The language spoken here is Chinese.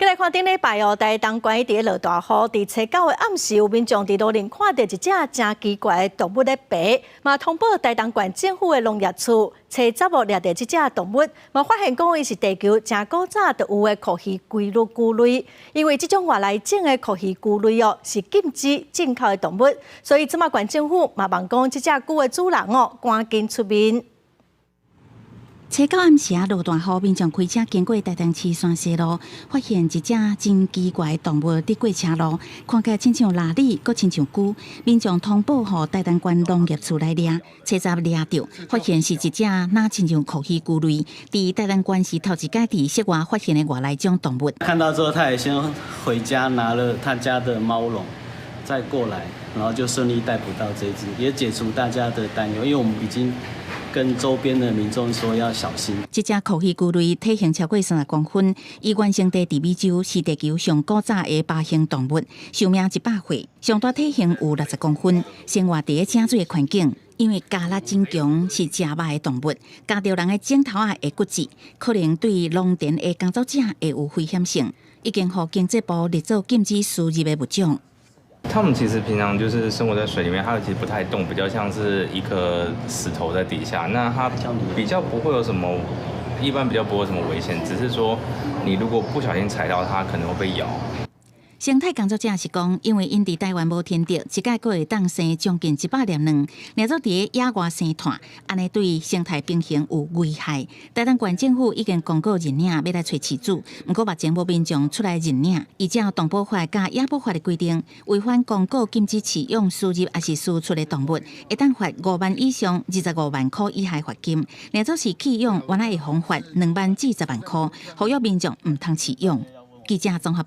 再来看顶礼拜哦，台东县伫落大雨，伫初九的暗时，有民众伫路顶看到一只真奇怪的动物咧爬，嘛通报台东县政府的农业处，找查某掠到这只动物，嘛发现讲伊是地球真古早就有的酷鱼龟鹿菇类，因为这种外来种的酷鱼菇类哦是禁止进口的动物，所以即马县政府嘛望讲这只菇的主人哦赶紧出面。初九暗时落大雨，民众开车经过台东市山西路，发现一只真奇怪的动物伫过车路，看起来亲像蜡里，阁亲像龟。民众通报予台东县农业处来掠，查查掠到，发现是一只那亲像酷鱼菇类。伫台东县是头一届伫室外发现的外来种动物。看到之后，他也先回家拿了他家的猫笼，再过来，然后就顺利逮捕到这只，也解除大家的担忧，因为我们已经跟周边的民众说要小心。这只酷鱼菇类体型超过30公分，伊原生地伫美洲，是地球上古早的爬行动物，寿命100岁，上大体型有60公分，生活伫正水的环境。因为加力真强，是食肉的动物，夹到人的指头啊会骨折，可能对农田的工作者会有危险性。已经予经济部列做禁止输入的物种。它们其实平常就是生活在水里面，它其实不太动，比较像是一颗石头在底下。那它比较不会有什么，一般比较不会有什么危险，只是说你如果不小心踩到它，可能会被咬。生态工作者是讲，因为因伫台湾无听到，一届阁会当生将近100粒卵，掠做伫野外生团，安尼对生态平衡有危害。台东县政府已经公告认领，要来找饲主，不过目前无民众出来认领，依照动保法甲野保法的规定，违反公告禁止饲养、输入还是输出的动物，会当罚5万以上25万块以下罚金。掠做是弃养，原来会罚2万至10万块，呼吁民众唔通饲养。记者综合